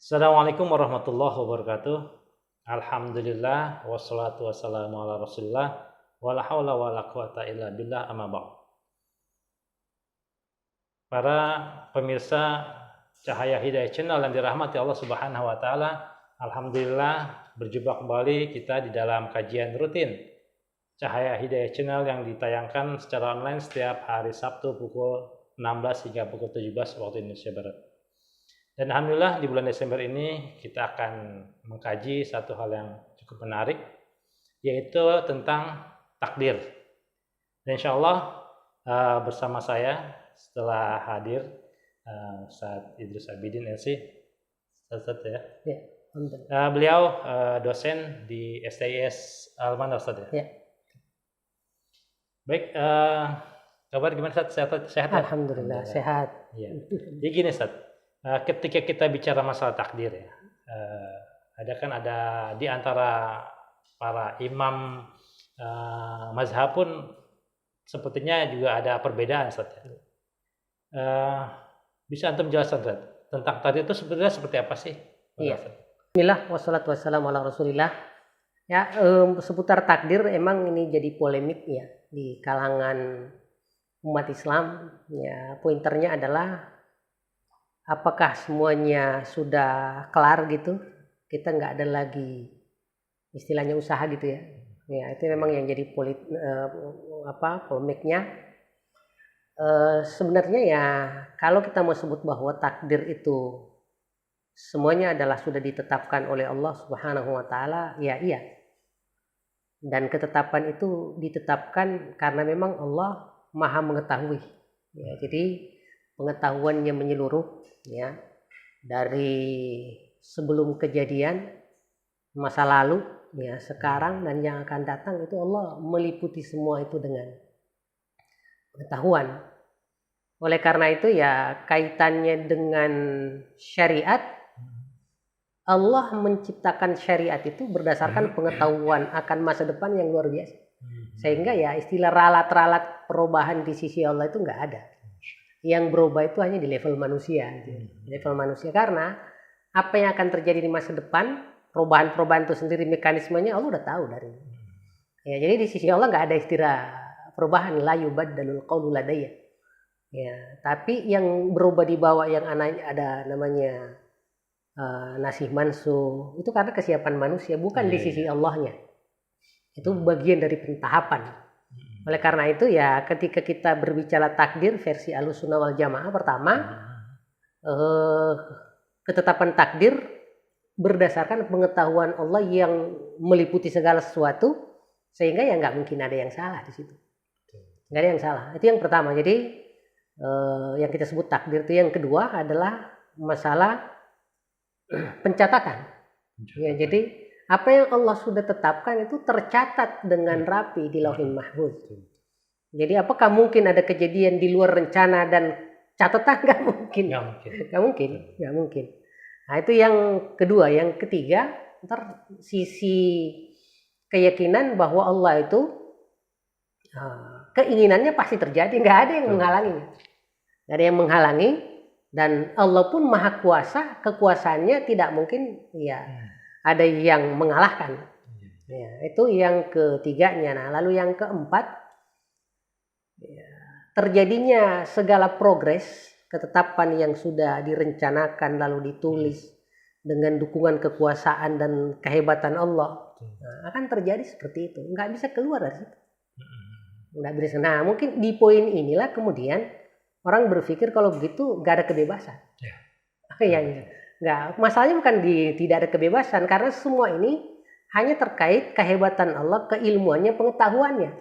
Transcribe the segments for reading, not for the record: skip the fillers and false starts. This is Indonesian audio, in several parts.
Assalamualaikum warahmatullahi wabarakatuh. Alhamdulillah wassalatu wassalamu ala Rasulillah wala haula wala quwata illa billah amma ba'd. Para pemirsa Cahaya Hidayah Channel yang dirahmati Allah Subhanahu wa taala, alhamdulillah berjumpa kembali kita di dalam kajian rutin Cahaya Hidayah Channel yang ditayangkan secara online setiap hari Sabtu pukul 16 hingga pukul 17 waktu Indonesia Barat. Dan alhamdulillah di bulan Desember ini kita akan mengkaji satu hal yang cukup menarik, yaitu tentang takdir. Dan insya Allah bersama saya setelah hadir Ustaz Idrus Abidin LC, Ustaz ya. Beliau dosen di STIS Al-Manar, Ustaz ya. Baik, kabar gimana Ustaz? Sehat? Alhamdulillah sehat. Ya. Jadi gini Ustaz. Ketika kita bicara masalah takdir ya, ada di antara para imam mazhab pun sepertinya juga ada perbedaan Ustaz. Bisa antum jelaskan Ustaz, tentang takdir itu sebenarnya seperti apa sih? Iya. Bismillah wassalatu wassalamu ala Rasulillah. Ya, seputar takdir emang ini jadi polemik ya di kalangan umat Islam. Ya, pointernya adalah apakah semuanya sudah kelar gitu, kita nggak ada lagi istilahnya usaha gitu ya. Ya itu memang yang jadi polemiknya. Sebenarnya ya kalau kita mau sebut bahwa takdir itu semuanya adalah sudah ditetapkan oleh Allah Subhanahu wa taala, ya iya. Dan ketetapan itu ditetapkan karena memang Allah Maha mengetahui. Ya, jadi pengetahuannya menyeluruh ya, dari sebelum kejadian masa lalu ya, sekarang dan yang akan datang, itu Allah meliputi semua itu dengan pengetahuan. Oleh karena itu ya kaitannya dengan syariat, Allah menciptakan syariat itu berdasarkan pengetahuan akan masa depan yang luar biasa, sehingga ya istilah ralat-ralat perubahan di sisi Allah itu nggak ada. Yang berubah itu hanya di level manusia, karena apa yang akan terjadi di masa depan, perubahan-perubahan itu sendiri mekanismenya Allah udah tahu dari. Ya, jadi di sisi Allah nggak ada istilah perubahan, la yubaddalul qawlu ladayya. Ya, tapi yang berubah di bawah yang ada namanya nasih mansuh, itu karena kesiapan manusia, bukan di sisi Allahnya. Itu bagian dari pentahapan. Oleh karena itu ya ketika kita berbicara takdir versi Ahlussunnah wal Jamaah, pertama ketetapan takdir berdasarkan pengetahuan Allah yang meliputi segala sesuatu, sehingga ya nggak mungkin ada yang salah di situ. Nggak ada yang salah. Itu yang pertama. Jadi yang kita sebut takdir itu. Yang kedua adalah masalah pencatatan. Ya, jadi apa yang Allah sudah tetapkan itu tercatat dengan rapi di Lauhul Mahfuz. Jadi apakah mungkin ada kejadian di luar rencana dan catatan? Nggak mungkin. Nggak mungkin. Nah itu yang kedua. Yang ketiga, ntar sisi keyakinan bahwa Allah itu keinginannya pasti terjadi. Nggak ada yang menghalanginya. Nggak ada yang menghalangi. Dan Allah pun maha kuasa, kekuasaannya tidak mungkin ya ada yang mengalahkan. Ya, itu yang ketiganya. Nah, lalu yang keempat, ya, terjadinya segala progres ketetapan yang sudah direncanakan lalu ditulis dengan dukungan kekuasaan dan kehebatan Allah. Nah, akan terjadi seperti itu. Nggak bisa keluar dari situ. Nggak bisa. Nah, mungkin di poin inilah kemudian orang berpikir kalau begitu nggak ada kebebasan. Ya. Nggak, masalahnya bukan tidak ada kebebasan, karena semua ini hanya terkait kehebatan Allah, keilmuannya, pengetahuannya.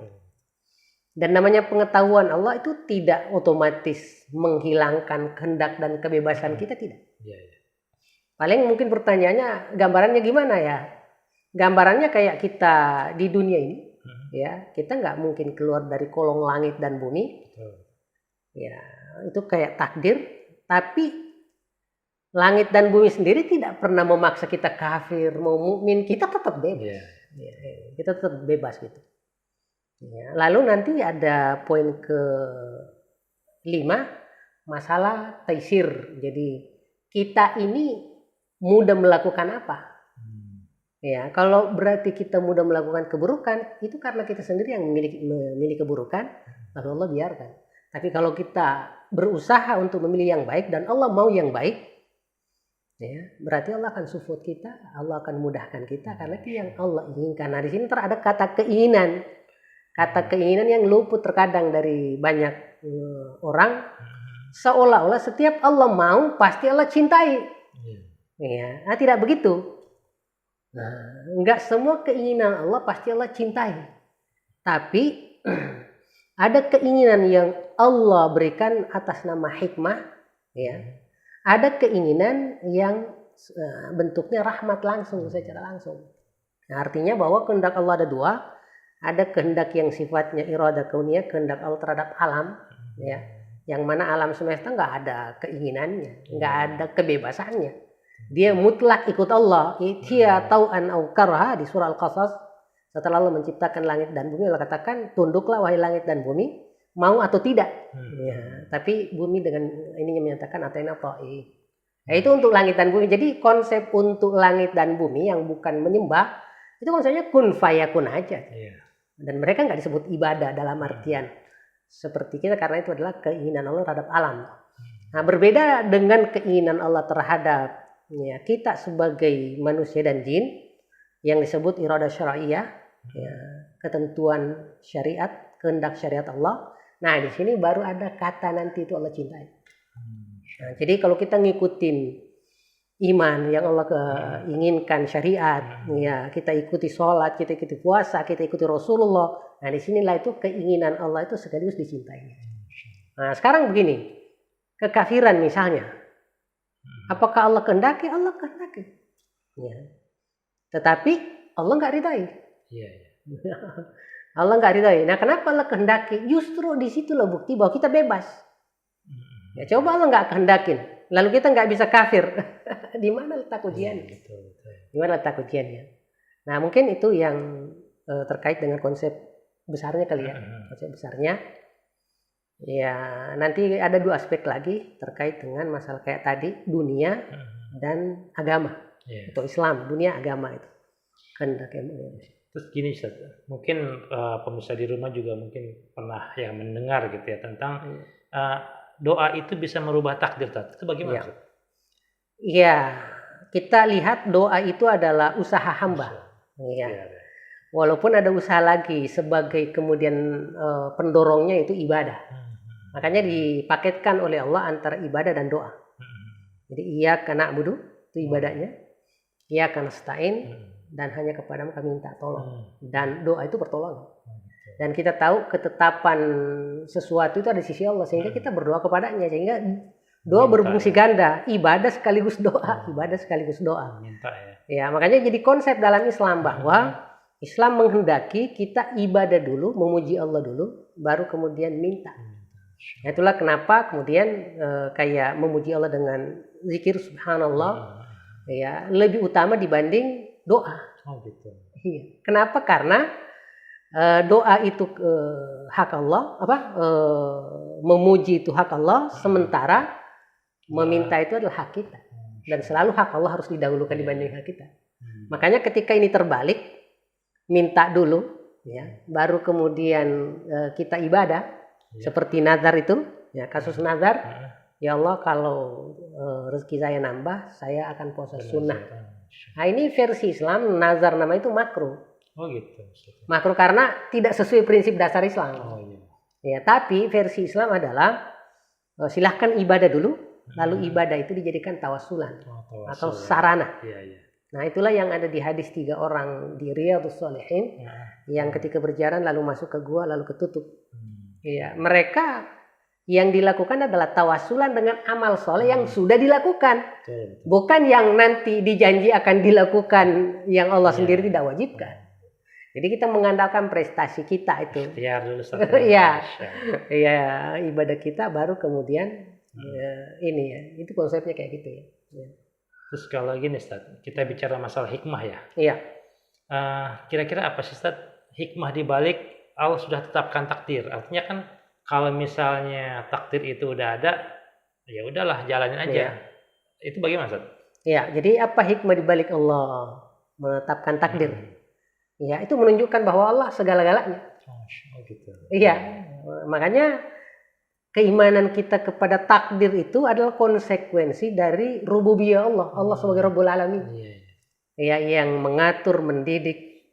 Dan namanya pengetahuan Allah itu tidak otomatis menghilangkan kehendak dan kebebasan kita, tidak. Paling mungkin pertanyaannya gambarannya gimana ya? Gambarannya kayak kita di dunia ini, ya kita nggak mungkin keluar dari kolong langit dan bumi. Ya itu kayak takdir, tapi langit dan bumi sendiri tidak pernah memaksa kita kafir, mau mukmin, kita tetap bebas. Kita tetap bebas gitu. Ya, lalu nanti ada poin ke-5, masalah taisir. Jadi kita ini mudah melakukan apa. Ya, kalau berarti kita mudah melakukan keburukan, itu karena kita sendiri yang memilih keburukan, lalu Allah biarkan. Tapi kalau kita berusaha untuk memilih yang baik dan Allah mau yang baik, ya, berarti Allah akan support kita, Allah akan mudahkan kita karena itu yang Allah inginkan. Nah, di sini terada kata keinginan. Kata keinginan yang luput terkadang dari banyak orang, seolah-olah setiap Allah mau pasti Allah cintai. Ya, nah, tidak begitu. Nah, enggak semua keinginan Allah pasti Allah cintai. Tapi ada keinginan yang Allah berikan atas nama hikmah, ya. Ada keinginan yang bentuknya rahmat langsung, secara langsung. Nah, artinya bahwa kehendak Allah ada dua. Ada kehendak yang sifatnya iradah kauniyah, kehendak Allah terhadap alam, ya. Yang mana alam semesta nggak ada keinginannya, nggak ada kebebasannya. Dia mutlak ikut Allah. Dia tau'an au karha di surah Al-Qasas. Setelah Allah menciptakan langit dan bumi, Allah katakan, tunduklah wahai langit dan bumi, mau atau tidak. Ya, tapi bumi dengan ininya menyatakan ataina ta'i. Nah, itu untuk langit dan bumi. Jadi konsep untuk langit dan bumi yang bukan menyembah, itu konsepnya kun fayakun aja. Dan mereka nggak disebut ibadah dalam artian seperti kita, karena itu adalah keinginan Allah terhadap alam. Nah, berbeda dengan keinginan Allah terhadap ya, kita sebagai manusia dan jin yang disebut iradah syar'iyah, ya, ketentuan syariat, kehendak syariat Allah. Nah, di sini baru ada kata nanti itu Allah cintai. Nah, jadi kalau kita ngikutin iman yang Allah inginkan syariat, ya, kita ikuti sholat, kita ikuti puasa, kita ikuti Rasulullah. Nah, disinilah itu keinginan Allah itu sekaligus dicintai. Nah, sekarang begini, kekafiran misalnya. Apakah Allah kehendaki? Allah kehendaki. Ya. Tetapi Allah nggak ridai. Allah nggak ridai. Nah, kenapa Allah kehendaki? Justru di situlah bukti bahwa kita bebas. Ya, coba Allah nggak kehendakin, lalu kita nggak bisa kafir. Di mana letak ujiannya? Di mana letak ujiannya? Nah, mungkin itu yang terkait dengan konsep besarnya kali ya. Konsep besarnya. Ya, nanti ada dua aspek lagi terkait dengan masalah kayak tadi, dunia dan agama. Atau Islam, dunia agama itu. Terus gini Ustaz, mungkin pemirsa di rumah juga mungkin pernah yang mendengar gitu ya tentang doa itu bisa merubah takdir. Itu bagaimana? Iya, kita lihat doa itu adalah usaha hamba. Iya. Walaupun ada usaha lagi sebagai kemudian pendorongnya itu ibadah. Makanya dipaketkan oleh Allah antara ibadah dan doa. Jadi iyyaka na'budu itu ibadahnya, iyyaka nasta'in dan hanya kepadamu kami minta tolong. Dan doa itu pertolongan. Dan kita tahu ketetapan sesuatu itu ada di sisi Allah, sehingga kita berdoa kepadanya, sehingga doa berfungsi ganda, ibadah sekaligus doa, ibadah sekaligus doa. Ya, makanya jadi konsep dalam Islam bahwa Islam menghendaki kita ibadah dulu, memuji Allah dulu, baru kemudian minta. Itulah kenapa kemudian kayak memuji Allah dengan zikir subhanallah ya lebih utama dibanding doa. Iya. Kenapa? Karena doa itu hak Allah, memuji itu hak Allah, sementara meminta itu adalah hak kita. Dan selalu hak Allah harus didahulukan dibanding hak kita. Makanya ketika ini terbalik, minta dulu ya, baru kemudian kita ibadah. Seperti nazar itu, ya, kasus nazar, ya Allah kalau rezeki saya nambah, saya akan puasa sunnah. Nah, ini versi Islam, nazar nama itu makruh. Oh gitu. Makruh karena tidak sesuai prinsip dasar Islam. Ya, tapi versi Islam adalah silahkan ibadah dulu, lalu ibadah itu dijadikan tawasulan atau sarana. Nah, itulah yang ada di hadis 3 orang di Riyadhus Shalihin yang ketika berjalan lalu masuk ke gua lalu ketutup. Ya, mereka yang dilakukan adalah tawasulan dengan amal soleh yang sudah dilakukan, bukan yang nanti dijanji akan dilakukan yang Allah sendiri tidak wajibkan. Jadi kita mengandalkan prestasi kita itu. Iya, ibadah kita baru kemudian ini ya, itu konsepnya kayak gitu ya. Terus kalau gini Ustaz, kita bicara masalah hikmah ya. Iya. Kira-kira apa sih Ustaz hikmah di balik Allah sudah tetapkan takdir? Artinya kan kalau misalnya takdir itu udah ada, ya udahlah jalanin aja. Itu bagaimana Ustaz? Ya, jadi apa hikmah dibalik Allah menetapkan takdir? Ya, itu menunjukkan bahwa Allah segala-galanya. Oh, gitu. Iya, makanya keimanan kita kepada takdir itu adalah konsekuensi dari rububiyah Allah. Allah sebagai Rabbul Alamin. Ya, yang mengatur, mendidik.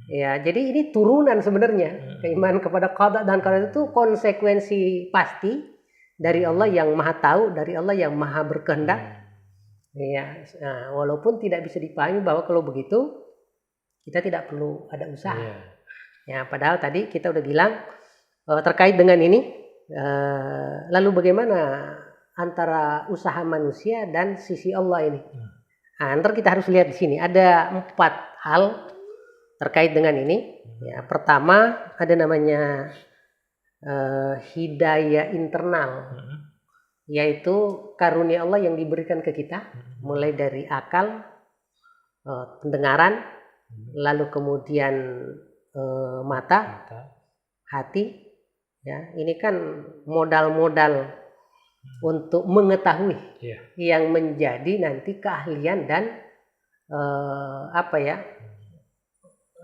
Ya, jadi ini turunan sebenarnya. Keimanan kepada qada dan qadar itu konsekuensi pasti dari Allah yang Maha Tahu, dari Allah yang Maha Berkehendak. Ya, nah, walaupun tidak bisa dipahami bahwa kalau begitu kita tidak perlu ada usaha. Ya, padahal tadi kita udah bilang terkait dengan ini, lalu bagaimana antara usaha manusia dan sisi Allah ini? Nah, ntar kita harus lihat di sini ada 4 hal terkait dengan ini. Ya, pertama ada namanya hidayah internal, yaitu karunia Allah yang diberikan ke kita, mulai dari akal, pendengaran, lalu kemudian mata, hati. Ya, ini kan modal-modal untuk mengetahui yang menjadi nanti keahlian dan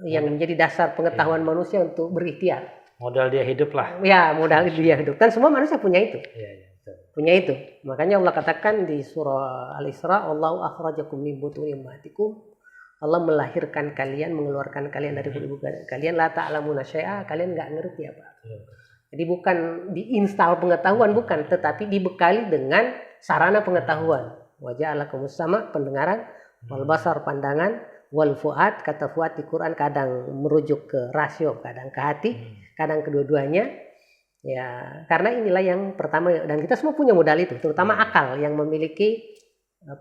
yang menjadi dasar pengetahuan manusia untuk berikhtiar. Modal dia hidup lah. Ya, modal dia hidup. Kan semua manusia punya itu. Punya itu. Makanya Allah katakan di surah Al-Isra, Allahu akhrajakum min butuni ummatikum. Allah melahirkan kalian, mengeluarkan kalian dari ibu kalian, la ta'lamuna syai'a, kalian enggak ngerti apa. Jadi bukan diinstal pengetahuan, bukan, tetapi dibekali dengan sarana pengetahuan. Wa ja'alakumus sama, pendengaran, wal basar, pandangan, wal fuad, kata fuad di Quran kadang merujuk ke rasio, kadang ke hati, kadang kedua-duanya. Ya, karena inilah yang pertama, dan kita semua punya modal itu, terutama akal yang memiliki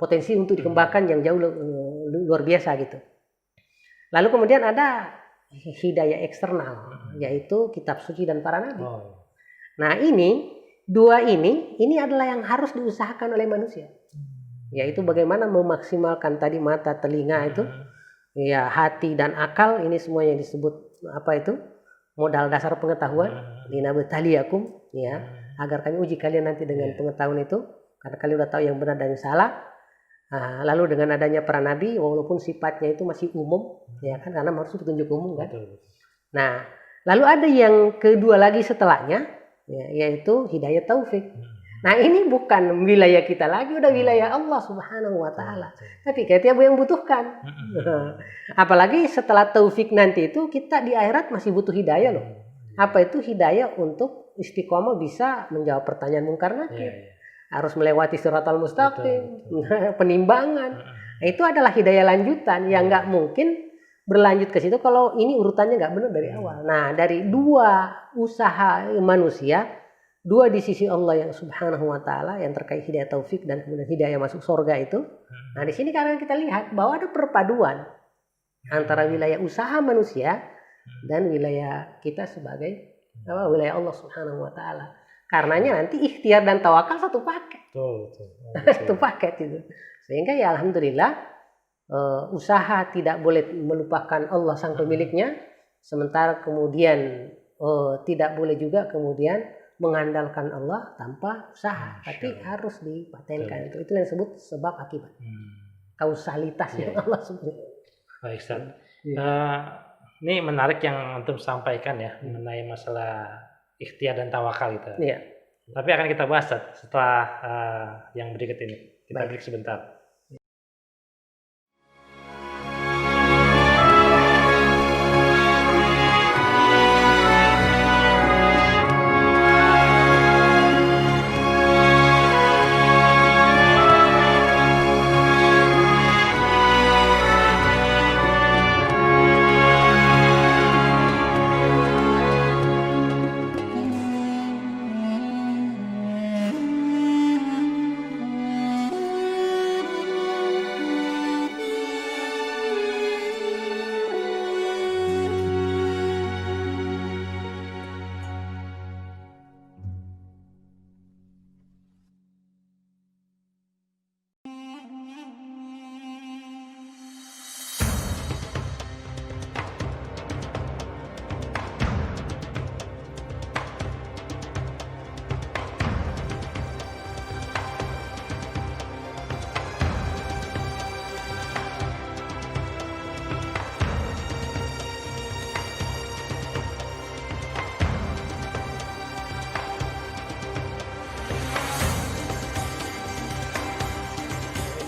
potensi untuk dikembangkan yang jauh luar biasa gitu. Lalu kemudian ada hidayah eksternal, yaitu kitab suci dan para nabi. Nah, ini dua ini adalah yang harus diusahakan oleh manusia. Yaitu bagaimana memaksimalkan tadi mata, telinga itu, ya, hati dan akal, ini semua yang disebut modal dasar pengetahuan. Linabtaliyakum, ya, agar kami uji kalian nanti dengan pengetahuan itu, karena kalian udah tahu yang benar dan yang salah. Nah, lalu dengan adanya para nabi, walaupun sifatnya itu masih umum, ya kan, karena harus petunjuk umum kan. Nah, lalu ada yang kedua lagi setelahnya, ya, yaitu hidayah taufik. Nah, ini bukan wilayah kita lagi, udah wilayah Allah Subhanahu wa Ta'ala. Tapi kita yang butuhkan. Apalagi setelah taufik nanti itu kita di akhirat masih butuh hidayah loh. Apa itu hidayah untuk istiqomah bisa menjawab pertanyaan mungkar nakir. Harus melewati siratal mustaqim, penimbangan. Nah, itu adalah hidayah lanjutan yang nggak mungkin berlanjut ke situ kalau ini urutannya nggak benar dari awal. Nah, dari dua usaha manusia, dua di sisi Allah yang Subhanahu wa Ta'ala yang terkait hidayah taufik dan kemudian hidayah masuk surga itu. Nah, di sini karena kita lihat bahwa ada perpaduan antara wilayah usaha manusia dan wilayah kita sebagai wilayah Allah Subhanahu wa Ta'ala. Karenanya nanti ikhtiar dan tawakal satu paket. Satu paket itu. Sehingga ya alhamdulillah usaha tidak boleh melupakan Allah sang pemiliknya. Sementara kemudian tidak boleh juga kemudian mengandalkan Allah tanpa usaha. Tapi harus dipatenkan. Itu yang disebut sebab akibat. Kausalitas yang Allah sebut. Baik, Ustaz. Ini menarik yang antum sampaikan ya mengenai masalah ikhtiar dan tawakal itu. Iya. Tapi akan kita bahas setelah yang berikut ini. Kita break sebentar.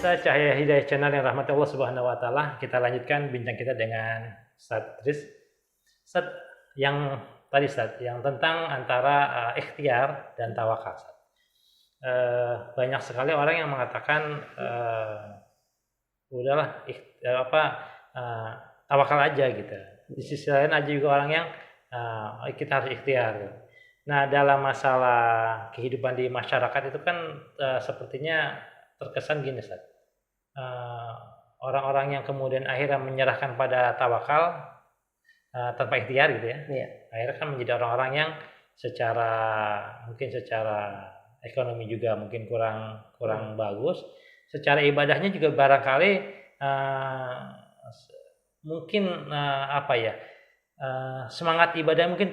Pemirsa Cahaya Hidayah Channel yang rahmati Allah Subhanahu wa taala, kita lanjutkan bincang kita dengan Ustaz Tris. Ustaz, yang tadi Ustaz, yang tentang antara ikhtiar dan tawakal. Banyak sekali orang yang mengatakan udahlah tawakal aja gitu. Di sisi lain ada juga orang yang kita harus ikhtiar. Nah, dalam masalah kehidupan di masyarakat itu kan sepertinya terkesan gini, Ustaz. Orang-orang yang kemudian akhirnya menyerahkan pada tawakal tanpa ikhtiar gitu ya. Iya. Akhirnya kan menjadi orang-orang yang secara ekonomi juga mungkin kurang bagus. Secara ibadahnya juga barangkali mungkin semangat ibadah mungkin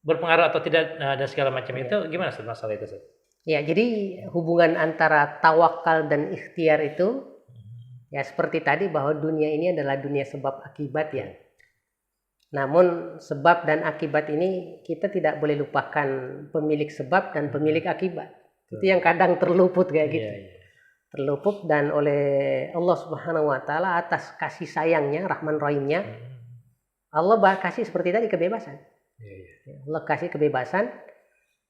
berpengaruh atau tidak dan segala macam itu. Gimana Ustaz masalah itu, Ustaz? Ya, jadi hubungan antara tawakal dan ikhtiar itu ya seperti tadi bahwa dunia ini adalah dunia sebab akibat ya. Namun sebab dan akibat ini kita tidak boleh lupakan pemilik sebab dan pemilik akibat. Itu yang kadang terluput kayak gitu. Terluput, dan oleh Allah Subhanahu wa taala atas kasih sayangnya, Rahman Rahimnya, Allah kasih seperti tadi kebebasan. Allah kasih kebebasan.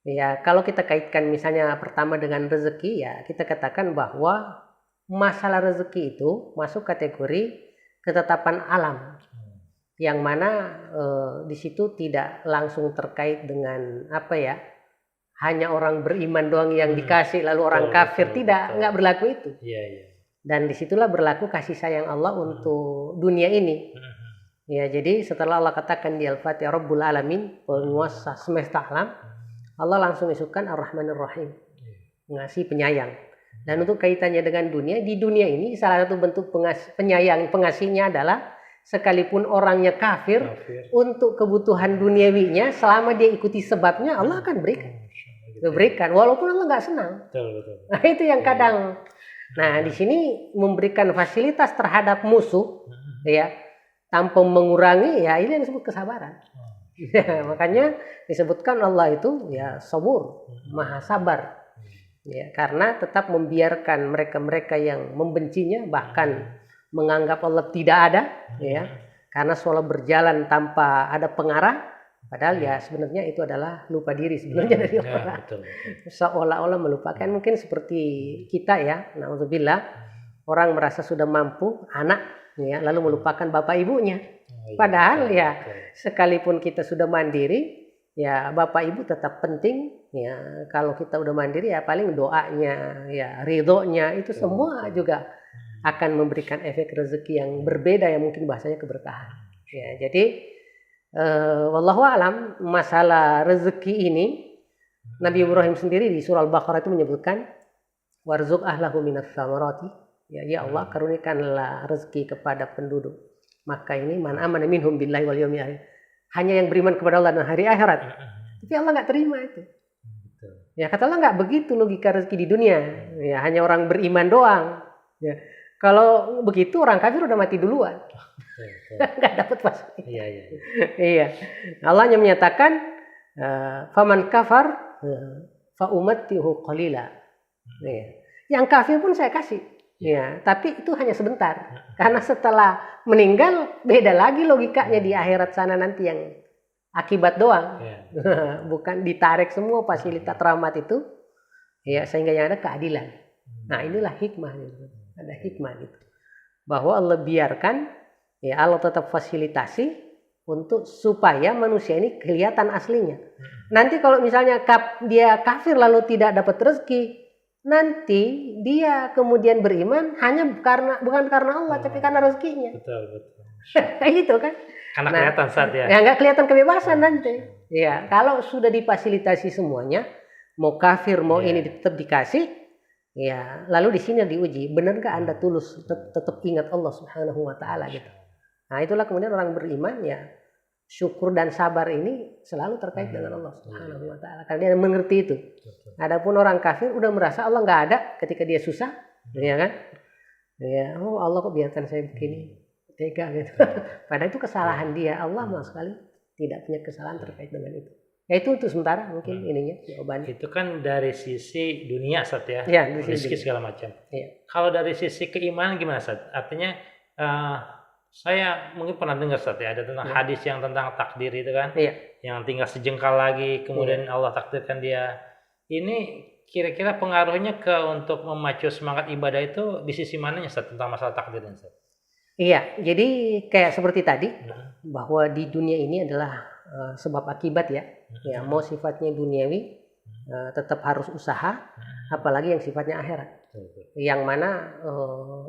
Ya, kalau kita kaitkan misalnya pertama dengan rezeki, ya kita katakan bahwa masalah rezeki itu masuk kategori ketetapan alam, yang mana di situ tidak langsung terkait dengan hanya orang beriman doang yang dikasih lalu orang kafir, nggak berlaku itu. Dan disitulah berlaku kasih sayang Allah untuk dunia ini. Ya, jadi setelah Allah katakan di Al-Fatihah Rabbul Alamin, penguasa semesta alam, Allah langsung isukan Ar-Rahmanir Rahim, ngasih penyayang. Dan untuk kaitannya dengan dunia, di dunia ini salah satu bentuk pengasihnya adalah sekalipun orangnya kafir, untuk kebutuhan duniawinya selama dia ikuti sebabnya, Allah akan berikan walaupun Allah nggak senang. Betul. Nah, itu yang kadang. Nah, di sini memberikan fasilitas terhadap musuh, ya, tanpa mengurangi, ya ini yang disebut kesabaran. Ya, makanya disebutkan Allah itu ya sabur, maha sabar. Ya, karena tetap membiarkan mereka-mereka yang membencinya, bahkan menganggap Allah tidak ada, ya. Karena seolah berjalan tanpa ada pengarah, padahal ya sebenarnya itu adalah lupa diri sebenarnya dari orang. Seolah-olah melupakan, mungkin seperti kita ya, na'udzubillah, orang merasa sudah mampu, anak ya, lalu melupakan bapak ibunya. Padahal ya sekalipun kita sudah mandiri, ya bapak ibu tetap penting ya. Kalau kita udah mandiri ya paling doanya, ya ridhonya itu semua juga akan memberikan efek rezeki yang berbeda, yang mungkin bahasanya keberkahan. Ya, jadi wallahu alam, masalah rezeki ini Nabi Ibrahim sendiri di surah Al-Baqarah itu menyebutkan warzuq ahlahu minas samarati, ya Allah karunikanlah rezeki kepada penduduk Makkah ini, man amana minhum billahi wal yawmil akhir, hanya yang beriman kepada Allah dan hari akhirat. Tapi Allah nggak terima itu. Ya, kata Allah nggak begitu logika rezeki di dunia. Ya, hanya orang beriman doang. Ya, kalau begitu orang kafir udah mati duluan. Nggak dapat pasti. Iya. Allah hanya menyatakan faman kafar fa umattihu qalila. Yang kafir pun saya kasih. Ya, tapi itu hanya sebentar. Karena setelah meninggal beda lagi logikanya di akhirat sana nanti, yang akibat doang. Bukan ditarik semua fasilitas rahmat itu. Ya, sehingga yang ada keadilan. Nah, inilah hikmah gitu. Ada hikmah gitu. Bahwa Allah biarkan, ya Allah tetap fasilitasi untuk supaya manusia ini kelihatan aslinya. Nanti kalau misalnya dia kafir lalu tidak dapat rezeki, nanti dia kemudian beriman bukan karena Allah, tapi karena rezekinya. Betul. Gitu kan? Karena kelihatan saat ya. Ya nggak kelihatan kebebasan nanti. Ya, kalau sudah difasilitasi semuanya, mau kafir mau ini tetap dikasih. Ya, lalu di sini diuji, benarkah Anda tulus tetap ingat Allah Subhanahu wa taala gitu. Nah, itulah kemudian orang beriman ya, syukur dan sabar ini selalu terkait dengan Allah Subhanahu wa taala. Karena dia mengerti itu. Adapun orang kafir udah merasa Allah nggak ada ketika dia susah, ya kan? Ya, oh Allah kok biarkan saya begini, tega gitu. Padahal itu kesalahan dia. Allah sama sekali tidak punya kesalahan terkait dengan itu. Ya itu untuk sementara mungkin ininya jawabannya. Itu kan dari sisi dunia, Ustaz ya. Ya, dari Rezeki sisi segala macam. Iya. Kalau dari sisi keimanan gimana, Ustaz? Artinya saya mungkin pernah dengar, Ustaz ya, ada tentang hadis yang tentang takdir itu kan. Iya. Yang tinggal sejengkal lagi kemudian Allah takdirkan dia. Ini kira-kira pengaruhnya untuk memacu semangat ibadah itu di sisi mananya, Ustaz, tentang masalah takdirnya, Ustaz? Iya, jadi kayak seperti tadi bahwa di dunia ini adalah sebab akibat ya. Ya, mau sifatnya duniawi tetap harus usaha, apalagi yang sifatnya akhirat. Yang mana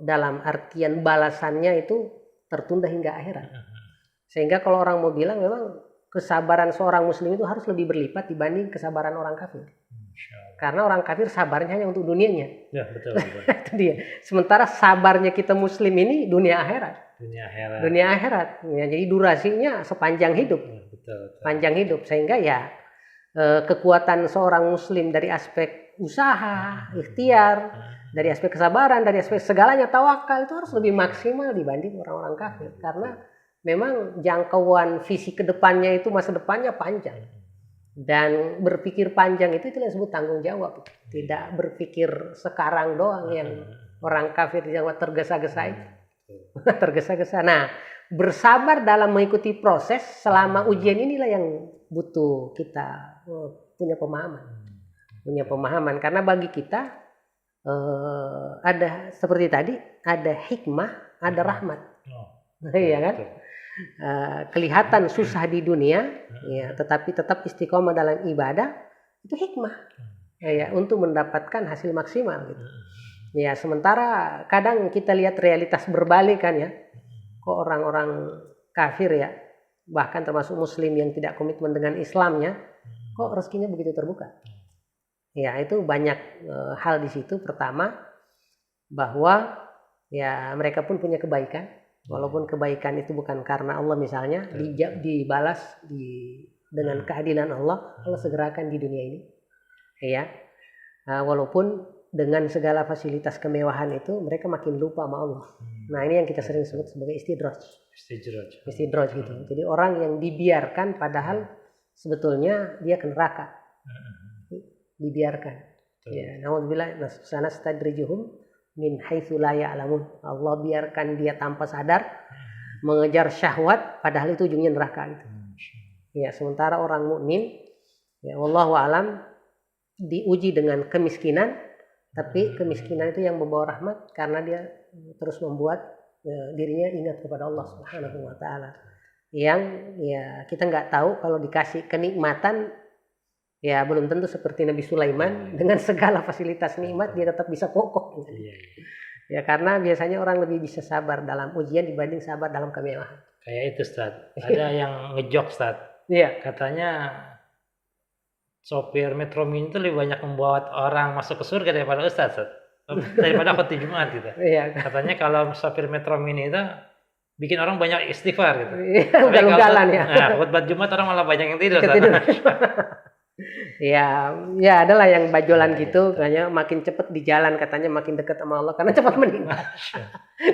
dalam artian balasannya itu tertunda hingga akhirat. Sehingga kalau orang mau bilang memang kesabaran seorang muslim itu harus lebih berlipat dibanding kesabaran orang kafir. Karena orang kafir sabarnya hanya untuk dunianya. Ya, betul. Itu dia. Sementara sabarnya kita muslim ini dunia akhirat. Dunia akhirat. Ya, jadi durasinya sepanjang hidup. Betul. Panjang hidup, sehingga ya kekuatan seorang muslim dari aspek usaha, ikhtiar, dari aspek kesabaran, dari aspek segalanya tawakal itu harus lebih maksimal dibanding orang-orang kafir, karena memang jangkauan visi kedepannya itu masa depannya panjang, dan berpikir panjang itu yang disebut tanggung jawab, tidak berpikir sekarang doang yang orang kafir yang tergesa-gesa itu. Tergesa-gesa. Nah, bersabar dalam mengikuti proses selama ujian inilah yang butuh kita punya pemahaman. Karena bagi kita ada seperti tadi, ada hikmah, ada rahmat. Iya kan? Kelihatan susah di dunia, ya, tetapi tetap istiqomah dalam ibadah itu hikmah, ya, untuk mendapatkan hasil maksimal gitu. Ya, sementara kadang kita lihat realitas berbalik kan ya. Kok orang-orang kafir ya, bahkan termasuk muslim yang tidak komitmen dengan Islamnya, kok rezekinya begitu terbuka. Ya, itu banyak hal di situ. Pertama, bahwa ya mereka pun punya kebaikan, walaupun kebaikan itu bukan karena Allah misalnya, dibalas dengan keadilan Allah segerakan di dunia ini. Ya. Walaupun dengan segala fasilitas kemewahan itu mereka makin lupa sama Allah. Nah, ini yang kita sering sebut sebagai istidraj gitu. Jadi orang yang dibiarkan padahal sebetulnya dia ke neraka. Dibiarkan. Ya, naudzubillah sanastadrijuhum min haitsu la ya'lamun. Allah biarkan dia tanpa sadar mengejar syahwat padahal itu ujungnya neraka itu. Ya, sementara orang mukmin ya wallahu alam diuji dengan kemiskinan, tapi kemiskinan itu yang membawa rahmat karena dia terus membuat dirinya ingat kepada Allah Subhanahu wa taala. Yang ya kita nggak tahu kalau dikasih kenikmatan ya belum tentu seperti Nabi Sulaiman dengan segala fasilitas nikmat dia tetap bisa kokoh. Ya, karena biasanya orang lebih bisa sabar dalam ujian dibanding sabar dalam kemewahan. Kayak itu, Ustaz. Ada yang ngejok, Ustaz. Iya. Katanya sopir Metro Mini itu lebih banyak membawa orang masuk ke surga daripada Ustaz, daripada khotbah Jumat gitu. Iya. Katanya kalau sopir Metro Mini itu bikin orang banyak istighfar gitu. Iya, ugal-ugalan ya. Nah, khotbah Jumat orang malah banyak yang tidur. Ya adalah yang bajolan gitu, katanya makin cepat di jalan katanya makin dekat sama Allah karena cepat meninggal.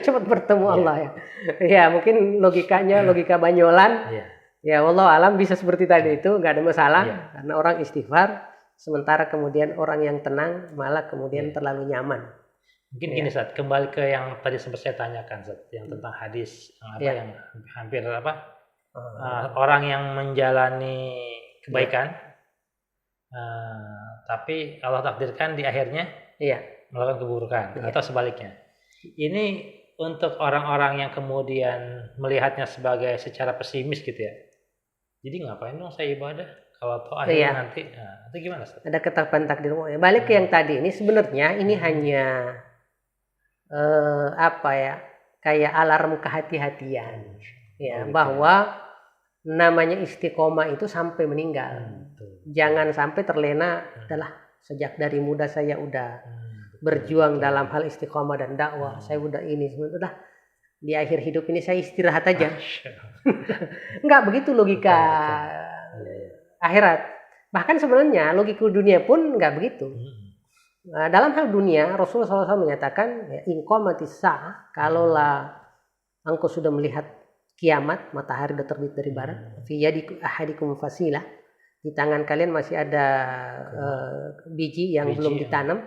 Cepat bertemu Allah ya. Ya, mungkin logika banyolan. Ya, wallahu alam bisa seperti tadi itu, nggak ada masalah karena orang istighfar, sementara kemudian orang yang tenang malah kemudian terlalu nyaman. Mungkin gini, Ustaz, kembali ke yang tadi sempat saya tanyakan, Ustaz, yang tentang hadis yang hampir orang yang menjalani kebaikan, tapi Allah takdirkan di akhirnya melakukan keburukan atau sebaliknya. Ini untuk orang-orang yang kemudian melihatnya sebagai secara pesimis gitu ya. Jadi ngapain dong saya ibadah kalau toh akhirnya nanti, itu gimana, Ustaz? Ada ketetapan takdir. Balik ke yang tadi ini sebenarnya ini hanya kayak alarm kehati-hatian ya, bahwa namanya istiqomah itu sampai meninggal. Jangan sampai terlena, adalah sejak dari muda saya udah berjuang dalam hal istiqomah dan dakwah, saya udah ini udah di akhir hidup ini saya istirahat aja. Enggak begitu logika akhirat. Bahkan sebenarnya logika dunia pun enggak begitu. Nah, dalam hal dunia Rasulullah SAW menyatakan in qamatis sa'ah, kalaulah engkau sudah melihat kiamat, matahari sudah terbit dari barat, fi yadi ahadikum fasilah, di tangan kalian masih ada biji yang Biji, belum ya. ditanam,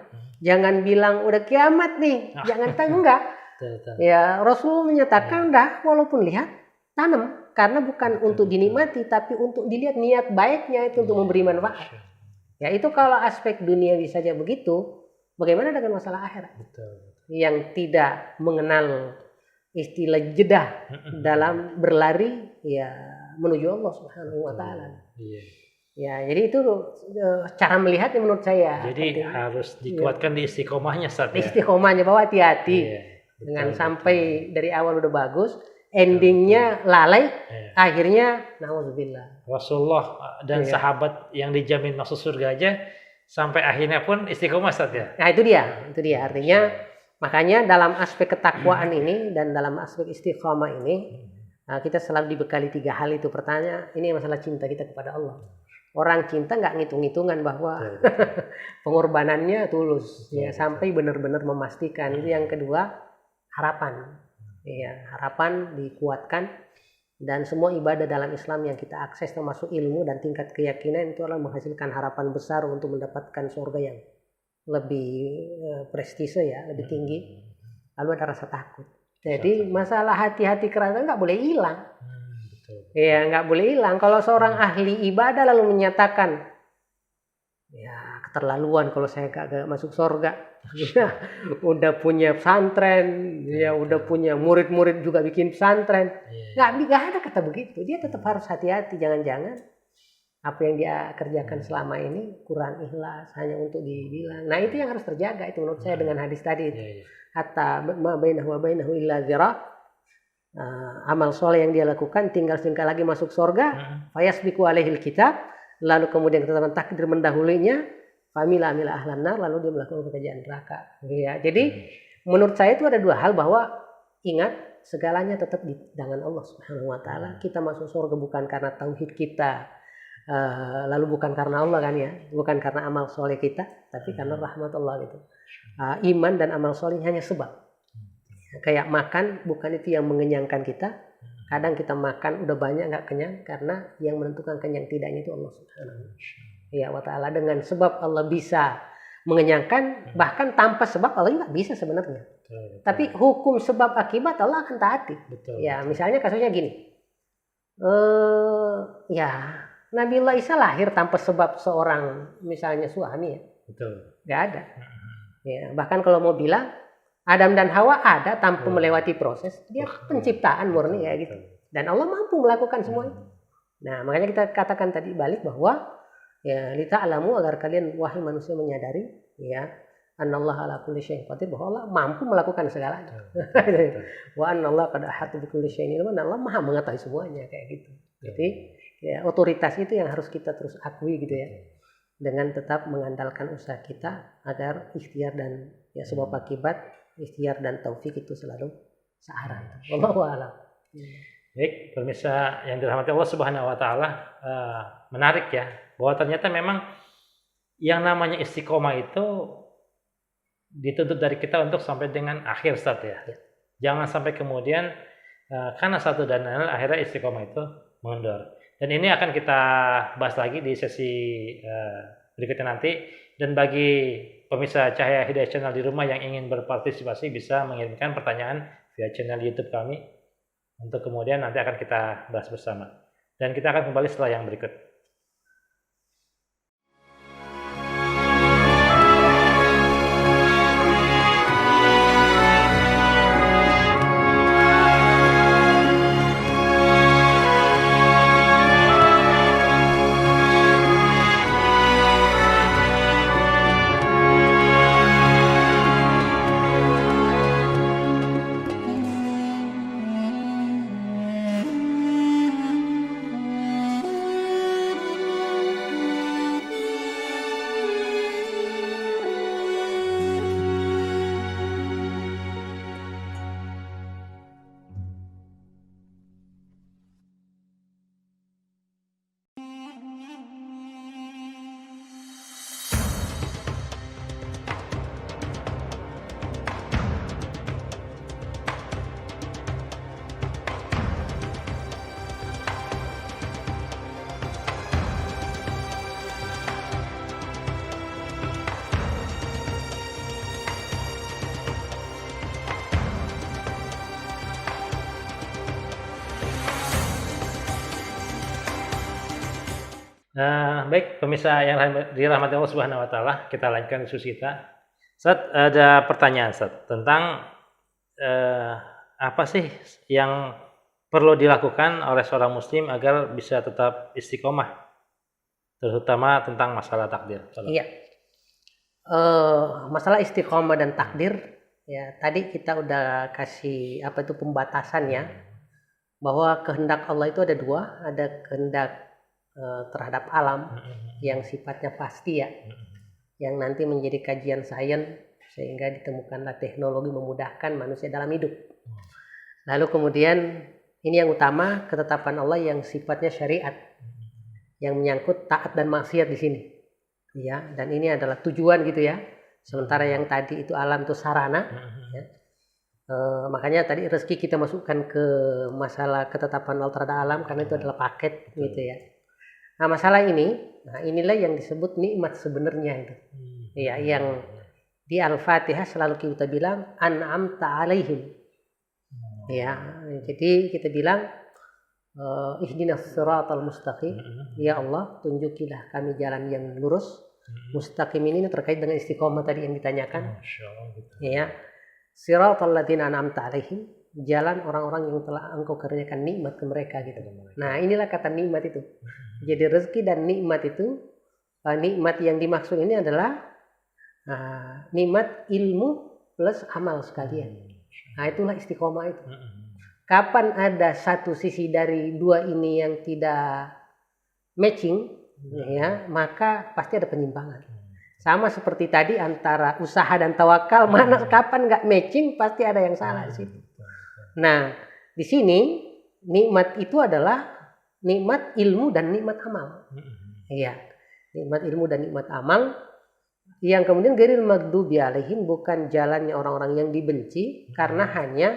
jangan bilang udah kiamat nih, jangan enggak. Betul. Ya Rasul menyatakan dah walaupun lihat tanam, karena bukan untuk dinikmati tapi untuk dilihat niat baiknya itu untuk memberi manfaat. Ya itu kalau aspek duniawi saja begitu, bagaimana dengan masalah akhirat? Betul. Yang tidak mengenal istilah jedah dalam berlari ya menuju Allah Subhanahu wa taala. Iya. Ya, jadi itu cara melihatnya menurut saya. Jadi penting. harus dikuatkan di istiqomahnya Ustaz ya. Istiqomahnya bahwa hati-hati. Iya. Dengan Betul, sampai dari awal udah bagus, endingnya lalai, Iya. akhirnya naudzubillah. Rasulullah dan Iya. sahabat yang dijamin masuk surga aja sampai akhirnya pun istiqomah Ustaz ya. Nah, itu dia. Artinya makanya dalam aspek ketakwaan ini dan dalam aspek istiqomah ini kita selalu dibekali 3 hal itu. Pertanyaan ini masalah cinta kita kepada Allah. Orang cinta nggak ngitung-ngitungan bahwa pengorbanannya tulus ya, sampai benar-benar memastikan. Itu yang kedua, harapan. Ya, harapan dikuatkan, dan semua ibadah dalam Islam yang kita akses termasuk ilmu dan tingkat keyakinan itu adalah menghasilkan harapan besar untuk mendapatkan surga yang lebih prestise ya, lebih tinggi. Lalu ada rasa takut. Jadi masalah hati-hati kerasa nggak boleh hilang. Ya nggak boleh hilang. Kalau seorang ahli ibadah lalu menyatakan ya keterlaluan kalau saya gak masuk surga. Udah punya pesantren, ya udah punya murid-murid juga bikin pesantren. Nggak ada kata begitu. Dia tetap harus hati-hati. Jangan-jangan apa yang dia kerjakan selama ini kurang ikhlas, hanya untuk dibilang. Nah itu yang harus terjaga itu menurut saya dengan hadis tadi itu. Hatta ma bainahu wa bainahu illa zira. Amal soleh yang dia lakukan tinggal setingkah lagi masuk surga. Fayasbiqu alaihil kitab. Lalu kemudian ketetapan takdir mendahulinya. Famila ahlan nar, lalu dia melakukan pekerjaan neraka. Ya, jadi menurut saya itu ada 2 hal, bahwa ingat segalanya tetap di tangan Allah Subhanahu wa taala. Kita masuk surga bukan karena tauhid kita, lalu bukan karena Allah kan ya, bukan karena amal soleh kita, tapi karena rahmat Allah gitu. Iman dan amal soleh hanya sebab. Kayak makan bukan itu yang mengenyangkan kita. Kadang kita makan udah banyak nggak kenyang karena yang menentukan kenyang tidaknya itu Allah Subhanahu wa taala. Dengan sebab Allah bisa mengenyangkan, bahkan tanpa sebab Allah juga bisa sebenarnya. Betul. Tapi hukum sebab akibat Allah akan taati. Betul. Ya misalnya kasusnya gini, ya Nabiullah Isa lahir tanpa sebab seorang misalnya suami ya. Betul. Gak ada. Ya, bahkan kalau mau bilang Adam dan Hawa ada tanpa melewati proses, dia penciptaan murni ya gitu. Dan Allah mampu melakukan semua itu. Nah makanya kita katakan tadi balik bahwa ya lita'lamu, agar kalian wahai manusia menyadari ya annallaha ala kulli syai'in qadir, bahwa Allah mampu melakukan segalanya. Wa annallaha qad ahata bi kulli syai'in ilman, Allah Maha mengetahui semuanya kayak gitu. Jadi ya otoritas itu yang harus kita terus akui gitu ya. Dengan tetap mengandalkan usaha kita agar ikhtiar dan ya sebab akibat, ikhtiar dan taufik itu selalu searah. Wallahu a'lam. Baik, pemirsa yang dirahmati Allah Subhanahu wa taala, menarik ya, bahwa ternyata memang yang namanya istiqomah itu dituntut dari kita untuk sampai dengan akhir Ustaz ya. Jangan sampai kemudian karena satu dan lain akhirnya istiqomah itu mengendor. Dan ini akan kita bahas lagi di sesi berikutnya nanti. Dan bagi pemirsa Cahaya Hidayah Channel di rumah yang ingin berpartisipasi bisa mengirimkan pertanyaan via channel YouTube kami, untuk kemudian nanti akan kita bahas bersama. Dan kita akan kembali setelah yang berikut. Baik pemirsa yang dirahmati Allah Subhanahu wa taala, kita lanjutkan diskusi kita. Ustaz, ada pertanyaan Ustaz tentang apa sih yang perlu dilakukan oleh seorang muslim agar bisa tetap istiqomah, terutama tentang masalah takdir. Iya. Masalah istiqomah dan takdir, ya tadi kita udah kasih apa itu pembatasannya, bahwa kehendak Allah itu ada dua, ada kehendak terhadap alam yang sifatnya pasti ya, yang nanti menjadi kajian sains sehingga ditemukanlah teknologi memudahkan manusia dalam hidup. Lalu kemudian ini yang utama, ketetapan Allah yang sifatnya syariat, yang menyangkut taat dan maksiat di sini. Ya, dan ini adalah tujuan gitu ya. Sementara yang tadi itu alam itu sarana. Ya. Makanya tadi rezeki kita masukkan ke masalah ketetapan Allah terhadap alam karena itu adalah paket gitu ya. Nah masalah ini, nah inilah yang disebut nikmat sebenarnya itu. Ya, yang di Al-Fatihah selalu kita bilang an'amta alaihim. Ya, jadi kita bilang ihdinas siratal mustaqim. Ya Allah, tunjukilah kami jalan yang lurus. Mustaqim ini terkait dengan istiqomah tadi yang ditanyakan. Ya. Siratal ladzina an'amta alaihim, jalan orang-orang yang telah engkau karuniakan nikmat ke mereka gitu. Nah, inilah kata nikmat itu. Jadi rezeki dan nikmat itu, nikmat yang dimaksud ini adalah nikmat ilmu plus amal sekalian. Nah, itulah istiqomah itu. Kapan ada satu sisi dari dua ini yang tidak matching, ya, maka pasti ada penyimpangan. Sama seperti tadi antara usaha dan tawakal, mana kapan nggak matching pasti ada yang salah di situ. Nah, di sini nikmat itu adalah nikmat ilmu dan nikmat amal. Iya, nikmat ilmu dan nikmat amal yang kemudian ghairil maghdubi alaihim, bukan jalannya orang-orang yang dibenci karena hanya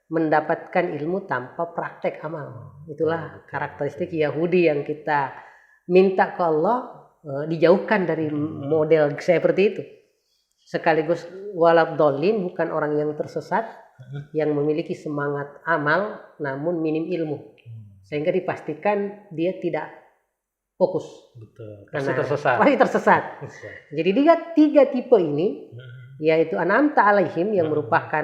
mendapatkan ilmu tanpa praktek amal. Itulah karakteristik Yahudi yang kita minta ke Allah dijauhkan dari model seperti itu. Sekaligus walad dolin, bukan orang yang tersesat yang memiliki semangat amal namun minim ilmu, sehingga dipastikan dia tidak fokus. Betul. Pasti tersesat. Pasti tersesat. Jadi tiga tipe ini, yaitu an'amta alaihim yang merupakan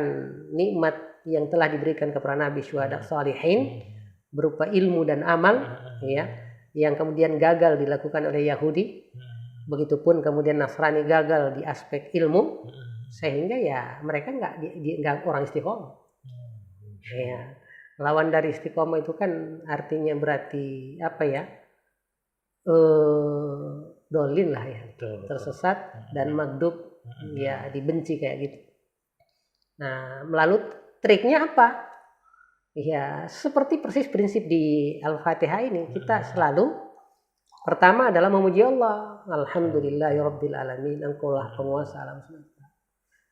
nikmat yang telah diberikan kepada Nabi syuhada salihin berupa ilmu dan amal, ya, yang kemudian gagal dilakukan oleh Yahudi. Begitupun kemudian Nasrani gagal di aspek ilmu, sehingga ya mereka nggak orang istiqomah. Ya, lawan dari istiqomah itu kan artinya berarti apa ya? Dolin lah ya, tersesat dan maghdub, ya dibenci kayak gitu. Nah, melalui triknya apa? Ya seperti persis prinsip di Al-Fatihah ini, kita selalu pertama adalah memuji Allah. Alhamdulillahirabbil alamin, engkaulah penguasa alam semesta.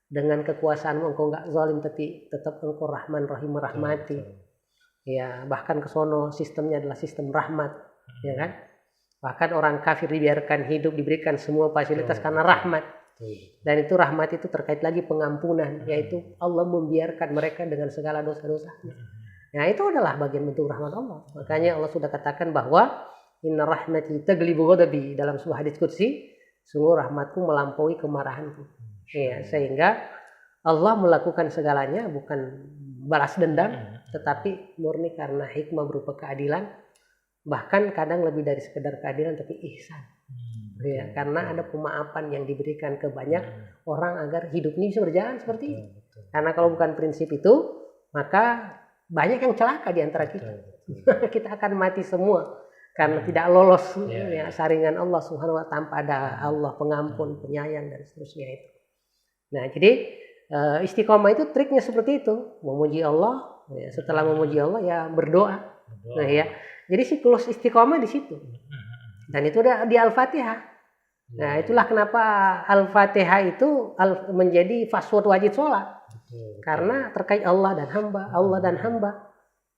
Dengan kekuasaanmu engkau enggak zalim, tapi tetap engkau Rahman Rahim merahmati. Ya, bahkan kesono sistemnya adalah sistem rahmat, ya kan? Bahkan orang kafir dibiarkan hidup, diberikan semua fasilitas karena rahmat. Dan itu rahmat itu terkait lagi pengampunan, yaitu Allah membiarkan mereka dengan segala dosa-dosanya. Nah, itu adalah bagian bentuk rahmat Allah. Makanya Allah sudah katakan bahwa inna rahmati taglibu ghadabi, dalam sebuah hadits qudsi, sungguh rahmatku melampaui kemarahanku. Ya, sehingga Allah melakukan segalanya bukan balas dendam, tetapi murni karena hikmah berupa keadilan. Bahkan kadang lebih dari sekedar keadilan, tapi ihsan. Ya, karena ada pemaafan yang diberikan ke banyak orang agar hidup ini bisa berjalan seperti ini. Karena kalau bukan prinsip itu, maka banyak yang celaka di antara kita. Kita akan mati semua karena tidak lolos ya, saringan Allah Subhanahu wa taala, tanpa ada Allah pengampun, penyayang dan seterusnya itu. Nah, jadi istiqomah itu triknya seperti itu, memuji Allah. Ya, setelah memuji Allah ya berdoa. Nah, ya. Jadi siklus istiqomah di situ. Dan itu ada di Al-Fatihah. Nah, itulah kenapa Al-Fatihah itu menjadi password wajib sholat. Karena terkait Allah dan hamba.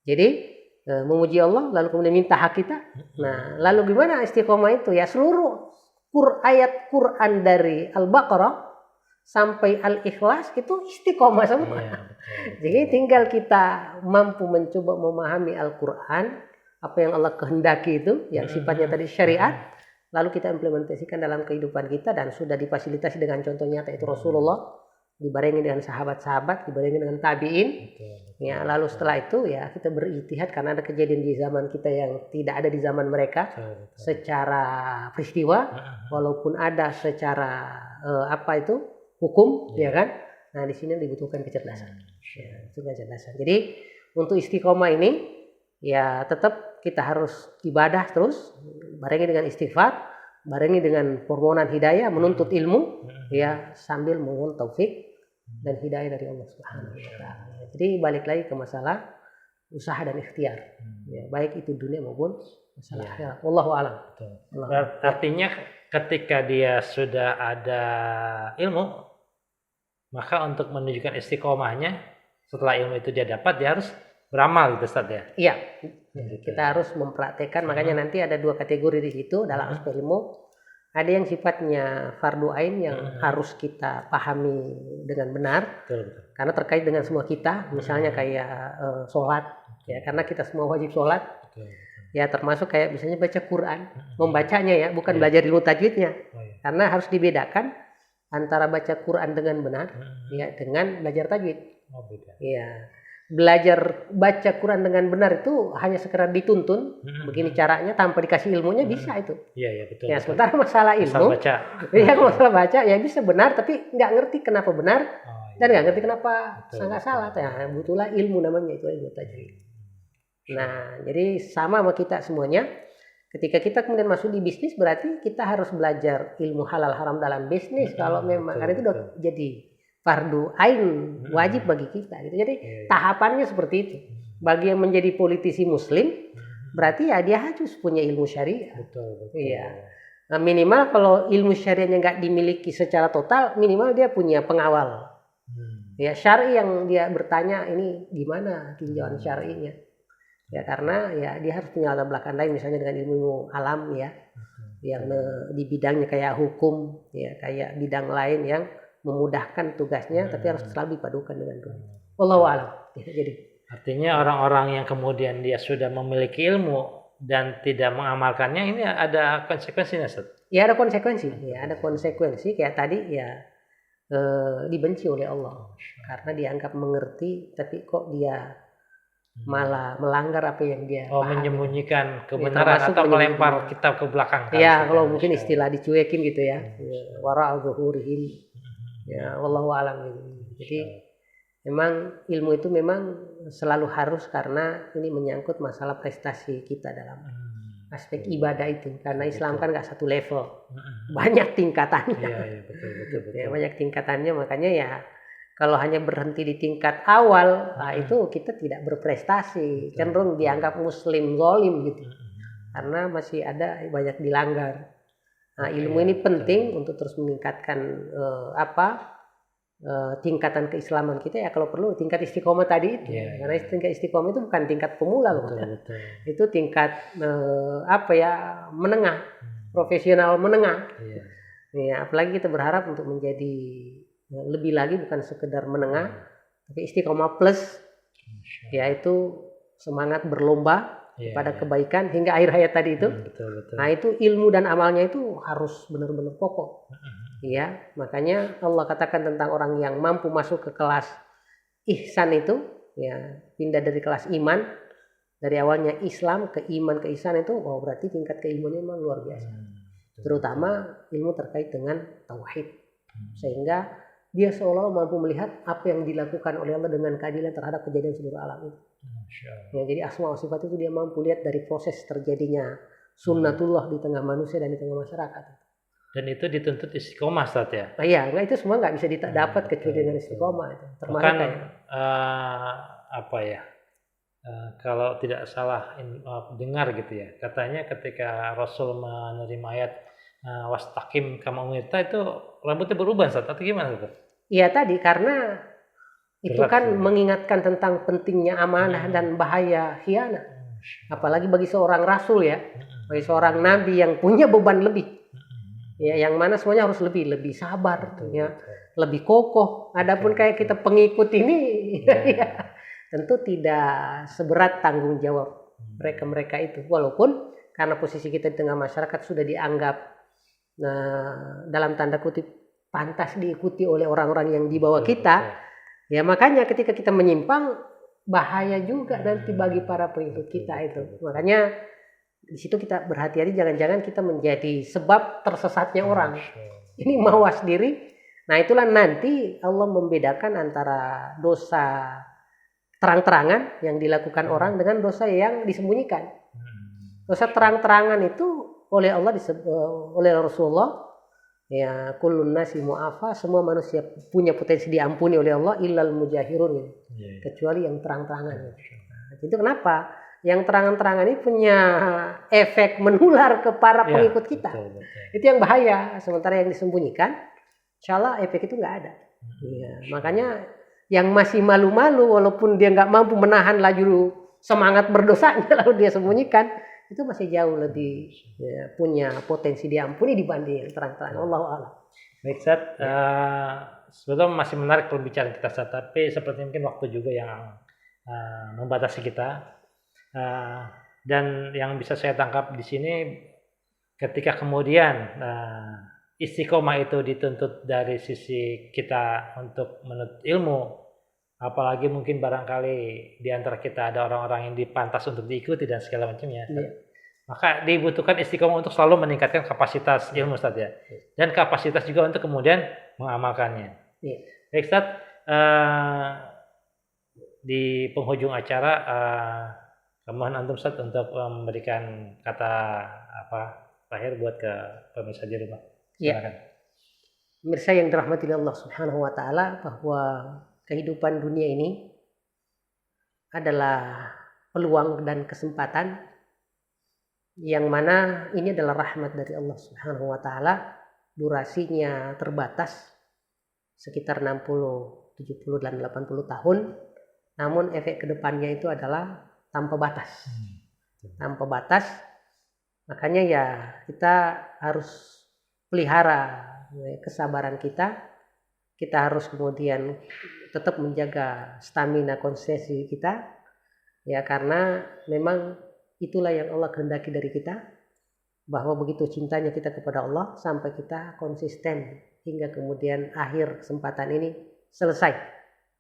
Jadi memuji Allah, lalu kemudian minta hak kita. Nah, lalu gimana istiqomah itu? Ya seluruh ayat Quran dari Al-Baqarah sampai Al-Ikhlas itu istiqomah semua. Jadi tinggal kita mampu mencoba memahami Al-Quran, apa yang Allah kehendaki itu, yang sifatnya tadi syariat, lalu kita implementasikan dalam kehidupan kita dan sudah difasilitasi dengan contoh nyata itu Rasulullah, dibarengi dengan sahabat-sahabat, dibarengi dengan tabi'in. Ya, lalu setelah itu ya kita berijtihad karena ada kejadian di zaman kita yang tidak ada di zaman mereka secara peristiwa, walaupun ada secara hukum, ya kan? Nah, di sini dibutuhkan kecerdasan. Ya, itu kecerdasan. Jadi untuk istiqomah ini ya tetap kita harus ibadah terus, barengi dengan istighfar, barengi dengan permohonan hidayah, menuntut ilmu, ya sambil mohon taufik dan hidayah dari Allah Subhanahu wa taala. Jadi balik lagi ke masalah usaha dan ikhtiar. Ya, baik itu dunia maupun masalah akhirat. Wallahu a'lam. Artinya ketika dia sudah ada ilmu, maka untuk menunjukkan istiqomahnya setelah ilmu itu dia dapat, dia harus beramal gitu Ustaz ya. Iya. Kita harus mempraktekkan, makanya nanti ada 2 kategori di situ dalam aspek ilmu. Ada yang sifatnya fardu ain yang harus kita pahami dengan benar. Betul. Karena terkait dengan semua kita, misalnya kayak sholat, ya karena kita semua wajib sholat. Ya termasuk kayak misalnya baca Quran, membacanya ya, bukan belajar ilmu tajwidnya. Karena harus dibedakan antara baca Quran dengan benar, ya dengan belajar tajwid. Iya. Belajar baca Quran dengan benar itu hanya sekedar dituntun, begini caranya tanpa dikasih ilmunya bisa itu. Iya betul. Ya sementara masalah ilmu, masalah baca ya bisa benar tapi nggak ngerti kenapa benar dan nggak ngerti kenapa nggak salah. Ya butuhlah ilmu namanya itu ilmu tajwid. Nah jadi sama kita semuanya. Ketika kita kemudian masuk di bisnis berarti kita harus belajar ilmu halal haram dalam bisnis kalau memang karena itu udah jadi fardu ain wajib bagi kita gitu. Jadi tahapannya seperti itu. Bagi yang menjadi politisi muslim berarti ya dia harus punya ilmu syariah. Betul. Iya. Nah, minimal kalau ilmu syariahnya nggak dimiliki secara total, minimal dia punya pengawal. Ya syar'i yang dia bertanya ini gimana tinjauan syar'inya. Ya karena ya dia harus punya latar belakang lain misalnya dengan ilmu alam ya. Yang di bidangnya kayak hukum ya kayak bidang lain yang memudahkan tugasnya tapi harus selalu dipadukan dengan dunia. Wallahu a'lam. Jadi artinya orang-orang yang kemudian dia sudah memiliki ilmu dan tidak mengamalkannya ini ada konsekuensinya, Ustaz? Ya ada konsekuensi. Ya ada konsekuensi kayak tadi ya dibenci oleh Allah karena dianggap mengerti tapi kok dia malah melanggar apa yang dia pahami. Menyembunyikan kebenaran atau melempar kitab ke belakang. Ya kalau mungkin istilah dicuekin gitu ya. Wara al-zuhurihim. Ya wallahu a'lam gitu. Jadi memang ilmu itu memang selalu harus karena ini menyangkut masalah prestasi kita dalam aspek ibadah itu karena Islam kan nggak satu level, banyak tingkatannya. Iya betul. Ya, banyak tingkatannya makanya ya kalau hanya berhenti di tingkat awal, nah itu kita tidak berprestasi, cenderung dianggap muslim zalim gitu karena masih ada banyak dilanggar. Nah ilmu ini penting untuk terus meningkatkan tingkatan keislaman kita ya kalau perlu tingkat istiqomah tadi itu karena tingkat istiqomah itu bukan tingkat pemula loh betul. Itu tingkat menengah profesional menengah ya apalagi kita berharap untuk menjadi lebih lagi bukan sekedar menengah tapi istiqomah plus yaitu semangat berlomba pada kebaikan hingga akhir hayat tadi itu. Betul. Nah itu ilmu dan amalnya itu harus benar-benar pokok. Ya, makanya Allah katakan tentang orang yang mampu masuk ke kelas ihsan itu, ya pindah dari kelas iman dari awalnya Islam ke iman ke ihsan itu, berarti tingkat keilmuannya memang luar biasa. Terutama ilmu terkait dengan tauhid, sehingga dia seolah mampu melihat apa yang dilakukan oleh Allah dengan keadilan terhadap kejadian seluruh alam itu. Ya, jadi asma wa sifat itu dia mampu lihat dari proses terjadinya sunnatullah di tengah manusia dan di tengah masyarakat. Dan itu dituntut istiqomah, Ustaz ya? Nah, iya, itu semua nggak bisa dapat kecuali dengan istiqomah itu. Termasuk kalau tidak salah dengar gitu ya, katanya ketika Rasul menerima ayat wastaqim kama umirta itu rambutnya berubah, Ustaz, atau gimana, Ustaz? Iya tadi karena itu kan mengingatkan tentang pentingnya amanah dan bahaya khianat. Apalagi bagi seorang rasul ya, bagi seorang nabi yang punya beban lebih. Ya, yang mana semuanya harus lebih sabar, ya, lebih kokoh. Adapun kayak kita pengikut ini, ya, tentu tidak seberat tanggung jawab mereka itu. Walaupun karena posisi kita di tengah masyarakat sudah dianggap dalam tanda kutip pantas diikuti oleh orang-orang yang di bawah kita. Ya makanya ketika kita menyimpang bahaya juga nanti bagi para pengikut kita itu. Makanya di situ kita berhati-hati, jangan-jangan kita menjadi sebab tersesatnya orang. Ini mawas diri. Nah itulah nanti Allah membedakan antara dosa terang-terangan yang dilakukan orang dengan dosa yang disembunyikan. Dosa terang-terangan itu oleh Allah oleh Rasulullah, ya kullun nasi mu'afa, semua manusia punya potensi diampuni oleh Allah illal mujahirun, kecuali yang terang-terangan. Nah, itu kenapa? Yang terang-terangan ini punya efek menular ke para pengikut kita. Betul. Itu yang bahaya. Sementara yang disembunyikan, insya Allah efek itu nggak ada. Makanya yang masih malu-malu walaupun dia nggak mampu menahan laju semangat berdosanya lalu dia sembunyikan, itu masih jauh lebih punya potensi diampuni dibanding yang terang-terang. Allahu a'lam. Baik, Ustaz. Sebetulnya masih menarik pembicaraan kita, Ustaz, tapi seperti mungkin waktu juga yang membatasi kita. Dan yang bisa saya tangkap di sini, ketika kemudian istiqomah itu dituntut dari sisi kita untuk menuntut ilmu, apalagi mungkin barangkali di antara kita ada orang-orang yang dipantas untuk diikuti dan segala macamnya, maka dibutuhkan istiqomah untuk selalu meningkatkan kapasitas ilmu, Ustaz, ya, dan kapasitas juga untuk kemudian mengamalkannya. Baik, Ustaz, di penghujung acara mohon antum, Ustaz, untuk memberikan kata terakhir buat ke pemirsa di rumah. Silakan. Pemirsa yang dirahmati Allah Subhanahu wa taala, bahwa kehidupan dunia ini adalah peluang dan kesempatan yang mana ini adalah rahmat dari Allah Subhanahu wa taala. Durasinya terbatas sekitar 60, 70 dan 80 tahun. Namun efek kedepannya itu adalah tanpa batas. Tanpa batas. Makanya ya kita harus pelihara kesabaran kita. Kita harus kemudian tetap menjaga stamina konsentrasi kita, ya, karena memang itulah yang Allah kehendaki dari kita, bahwa begitu cintanya kita kepada Allah sampai kita konsisten hingga kemudian akhir kesempatan ini selesai,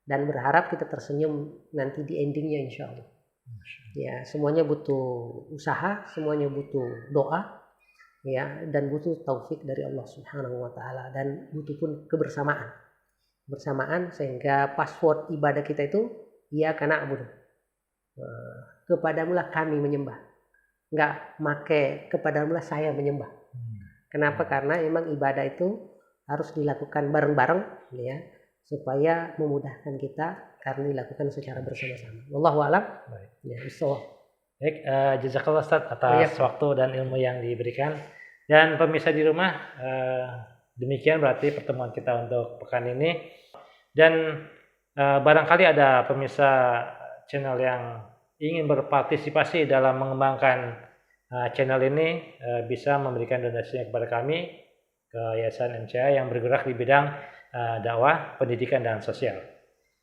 dan berharap kita tersenyum nanti di endingnya insya Allah. Ya, semuanya butuh usaha, semuanya butuh doa, ya, dan butuh taufik dari Allah Subhanahu wa taala, dan butuh pun kebersamaan sehingga password ibadah kita itu ya karena abudu, kepadamulah kami menyembah, nggak make kepadamulah saya menyembah. Kenapa? Karena memang ibadah itu harus dilakukan bareng-bareng, ya, supaya memudahkan kita karena dilakukan secara bersama-sama. Wallahu a'lam. Ya, baik, jazakallah, Ustaz, atas waktu dan ilmu yang diberikan. Dan pemirsa di rumah, demikian berarti pertemuan kita untuk pekan ini. Dan barangkali ada pemirsa channel yang ingin berpartisipasi dalam mengembangkan channel ini, bisa memberikan donasinya kepada kami ke Yayasan MCA yang bergerak di bidang dakwah, pendidikan, dan sosial.